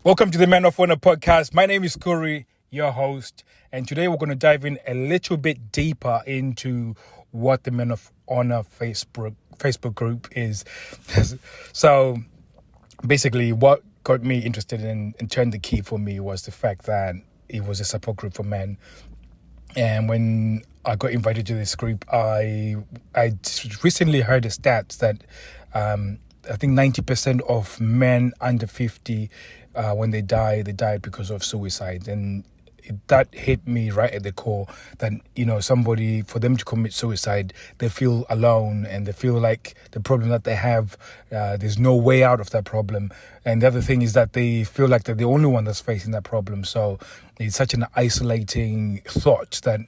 Welcome to the Men of Honor podcast. My name is Kuri, your host, and today we're going to dive in a little bit deeper into what the Men of Honor Facebook group is. So basically, what got me interested in and turned the key for me was the fact that it was a support group for men. And when I got invited to this group, I recently heard the stats that I think 90% of men under 50, when they died because of suicide. And that hit me right at the core that, somebody, for them to commit suicide, they feel alone and they feel like the problem that they have, there's no way out of that problem. And the other thing is that they feel like they're the only one that's facing that problem. So it's such an isolating thought that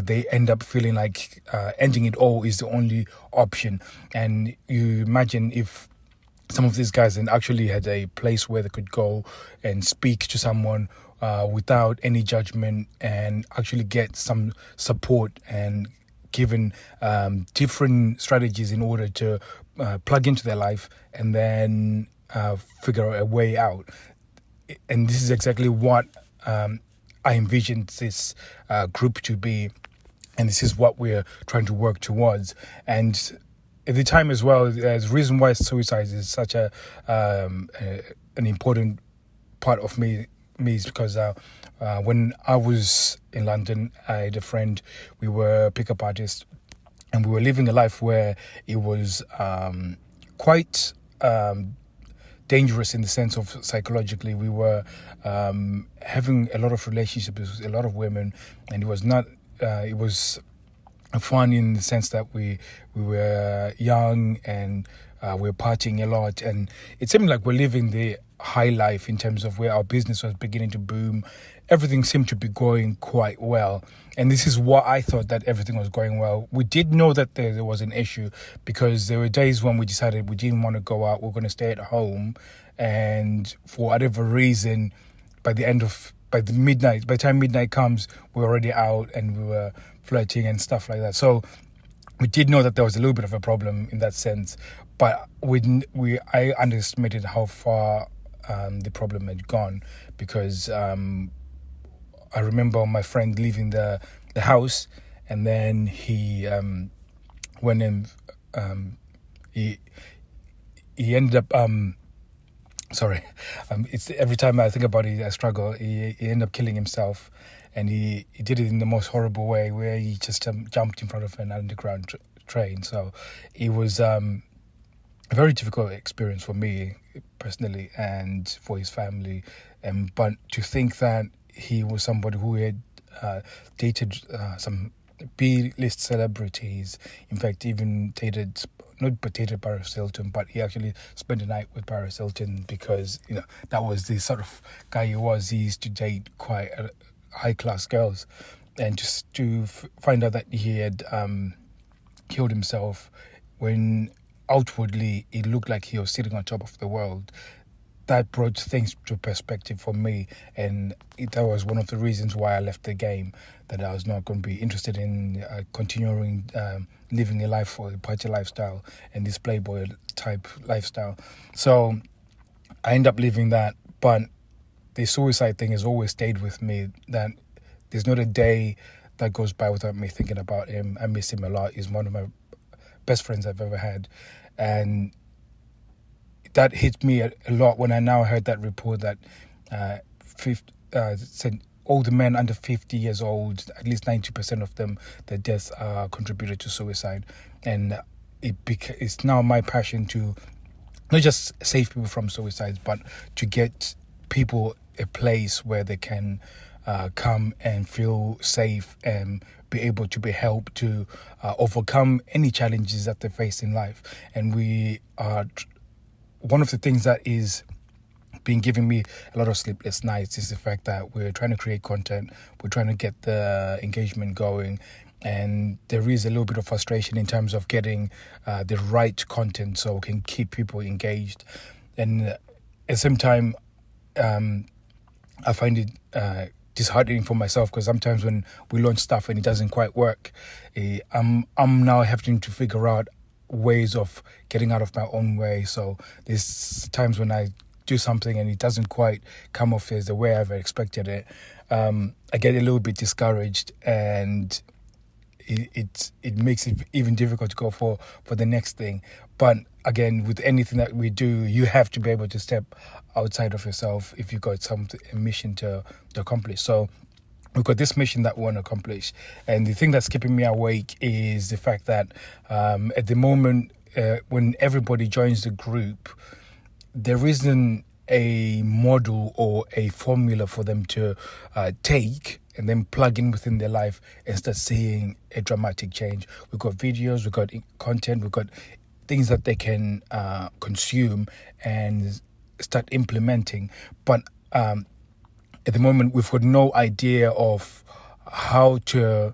they end up feeling like ending it all is the only option. And you imagine if some of these guys then actually had a place where they could go and speak to someone without any judgment and actually get some support and given different strategies in order to plug into their life and then figure out a way out. And this is exactly what I envisioned this group to be, and this is what we're trying to work towards. And at the time as well, there's a reason why suicide is such an important part of me is because when I was in London, I had a friend. We were pickup artists, and we were living a life where it was quite dangerous in the sense of psychologically. We were having a lot of relationships with a lot of women, and it was not. It was fun in the sense that we were young and we were partying a lot, and it seemed like we're living the high life in terms of where our business was beginning to boom. Everything seemed to be going quite well, and this is what I thought, that everything was going well. We did know that there was an issue, because there were days when we decided we didn't want to go out, we're going to stay at home, and for whatever reason, by the time midnight comes, we're already out and we were flirting and stuff like that. So we did know that there was a little bit of a problem in that sense, but I underestimated how far the problem had gone, because I remember my friend leaving the house, and then he went and he ended up it's every time I think about it, I struggle. He ended up killing himself, and he did it in the most horrible way, where he just jumped in front of an underground train. So it was a very difficult experience for me personally and for his family. But to think that he was somebody who had dated some B-list celebrities, in fact, even not dated Paris Hilton, but he actually spent the night with Paris Hilton, because that was the sort of guy he was. He used to date quite high-class girls, and just to find out that he had killed himself when outwardly it looked like he was sitting on top of the world, that brought things to perspective for me, and that was one of the reasons why I left the game, that I was not going to be interested in continuing living a life for a party lifestyle and this playboy type lifestyle. So I ended up leaving that, but the suicide thing has always stayed with me, that there's not a day that goes by without me thinking about him. I miss him a lot. He's one of my best friends I've ever had, and that hit me a lot when I now heard that report that said all the men under 50 years old, at least 90% of them, their deaths are contributed to suicide. And it's now my passion to not just save people from suicides, but to get people a place where they can come and feel safe and be able to be helped to overcome any challenges that they face in life. And we are one of the things that is been giving me a lot of sleepless nights is the fact that we're trying to create content, we're trying to get the engagement going, and there is a little bit of frustration in terms of getting the right content so we can keep people engaged. And at the same time, I find it disheartening for myself, because sometimes when we launch stuff and it doesn't quite work, I'm now having to figure out ways of getting out of my own way. So there's times when I do something and it doesn't quite come off as the way I've expected it, I get a little bit discouraged, and it makes it even difficult to go for the next thing. But again, with anything that we do, you have to be able to step outside of yourself if you've got a mission to accomplish. So we've got this mission that we want to accomplish, and the thing that's keeping me awake is the fact that at the moment, when everybody joins the group, there isn't a model or a formula for them to take and then plug in within their life and start seeing a dramatic change. We've got videos, we've got content, we've got things that they can consume and start implementing. But at the moment, we've got no idea of how to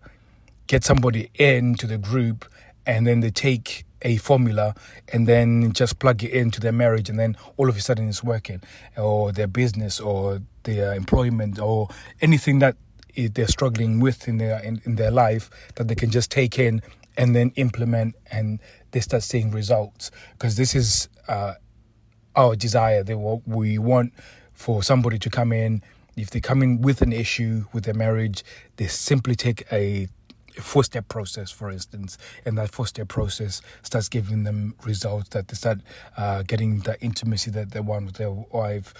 get somebody into the group and then they take a formula and then just plug it into their marriage, and then all of a sudden it's working, or their business or their employment or anything that they're struggling with in their life, that they can just take in and then implement, and they start seeing results. Because this is our desire. We want for somebody to come in. If they come in with an issue with their marriage, they simply take a 4-step process, for instance, and that 4-step process starts giving them results, that they start getting the intimacy that they want with their wife.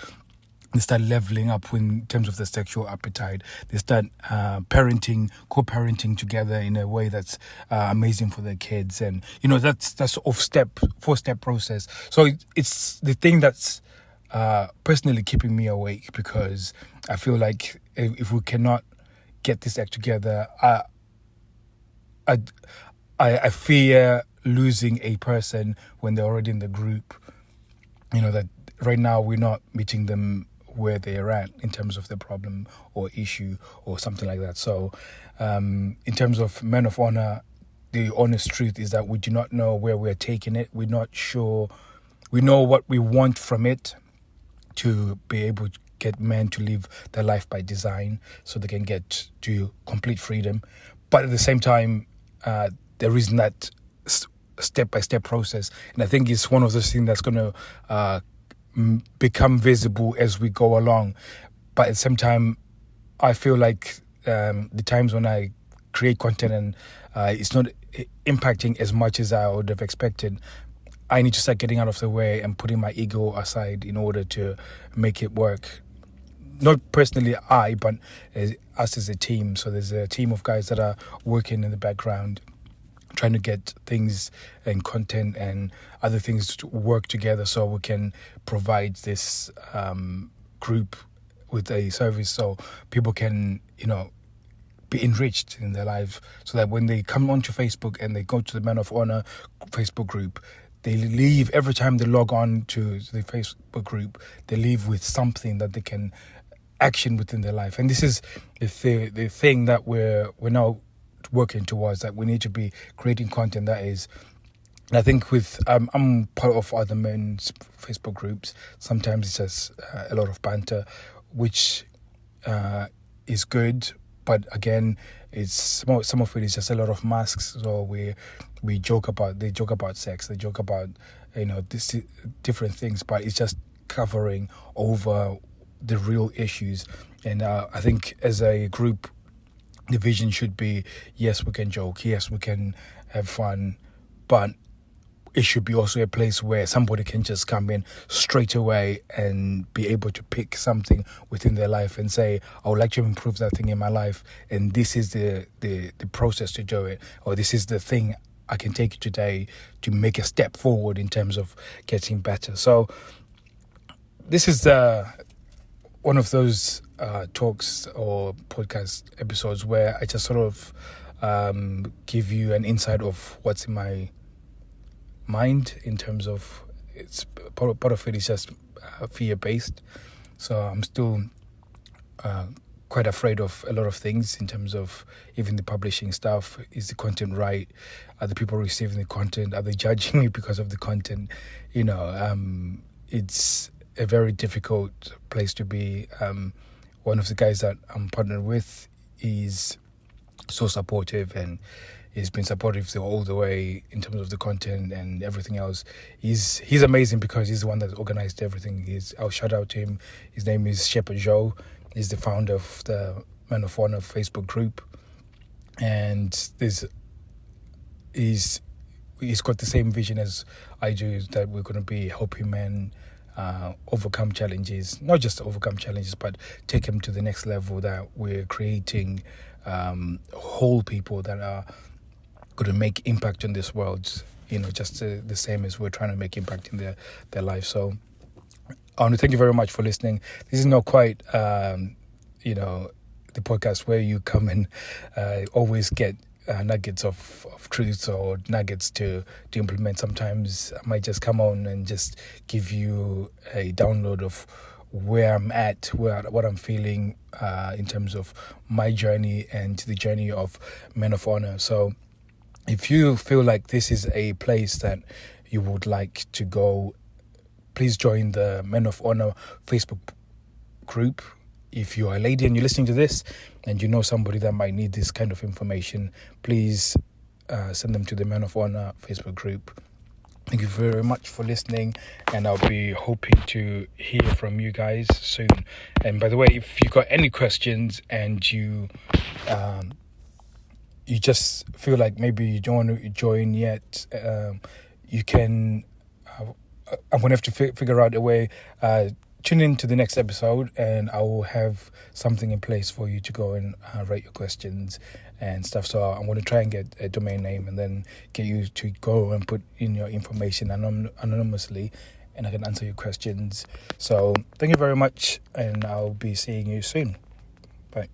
They start leveling up in terms of their sexual appetite. They start co-parenting together in a way that's amazing for their kids. And, that's 4-step process. So it's the thing that's personally keeping me awake, because I feel like if we cannot get this act together, I fear losing a person when they're already in the group. That right now we're not meeting them where they're at in terms of the problem or issue or something like that. So in terms of Men of Honor, the honest truth is that we do not know where we're taking it. We're not sure. We know what we want from it, to be able to get men to live their life by design so they can get to complete freedom. But at the same time, there isn't that step-by-step process. And I think it's one of those things that's going to become visible as we go along. But at the same time, I feel like the times when I create content and it's not impacting as much as I would have expected, I need to start getting out of the way and putting my ego aside in order to make it work. Not personally but us as a team. So there's a team of guys that are working in the background, trying to get things and content and other things to work together so we can provide this group with a service so people can, be enriched in their life, so that when they come onto Facebook and they go to the Men of Honor Facebook group, they leave, every time they log on to the Facebook group, they leave with something that they can action within their life. And this is the thing that we're now working towards, that we need to be creating content that is, and I think with I'm part of other men's Facebook groups. Sometimes it's just a lot of banter, which is good, but again, it's some of it is just a lot of masks. So they joke about sex, they joke about this different things, but it's just covering over the real issues. And I think as a group, the vision should be, yes, we can joke, yes, we can have fun, but it should be also a place where somebody can just come in straight away and be able to pick something within their life and say, I would like to improve that thing in my life, and this is the process to do it, or this is the thing I can take today to make a step forward in terms of getting better. So this is one of those talks or podcast episodes where I just sort of give you an insight of what's in my mind, in terms of, it's part of it is just fear-based. So I'm still quite afraid of a lot of things in terms of even the publishing stuff. Is the content right? Are the people receiving the content? Are they judging me because of the content? It's a very difficult place to be. One of the guys that I'm partnered with is so supportive, and He's been supportive all the way in terms of the content and everything else. He's amazing because he's the one that organized everything. I'll shout out to him. His name is Shepherd Joe. He's the founder of the Men of Honor Facebook group, and he's got the same vision as I do, that we're going to be helping men overcome challenges, not just overcome challenges, but take them to the next level, that we're creating whole people that are going to make impact in this world, just the same as we're trying to make impact in their life. So I want to thank you very much for listening. This is not quite, the podcast where you come and always get nuggets of truth or nuggets to implement. Sometimes I might just come on and just give you a download of where I'm at, what I'm feeling in terms of my journey and the journey of Men of Honor. So if you feel like this is a place that you would like to go, please join the Men of Honor Facebook group. If you're a lady and you're listening to this and you know somebody that might need this kind of information, please send them to the Men of Honor Facebook group. Thank you very much for listening, and I'll be hoping to hear from you guys soon. And by the way, if you got any questions and you just feel like maybe you don't want to join yet, you can. I'm going to have to figure out a way. Tune in to the next episode, and I will have something in place for you to go and write your questions and stuff. So I'm going to try and get a domain name and then get you to go and put in your information anonymously, and I can answer your questions. So thank you very much, and I'll be seeing you soon. Bye.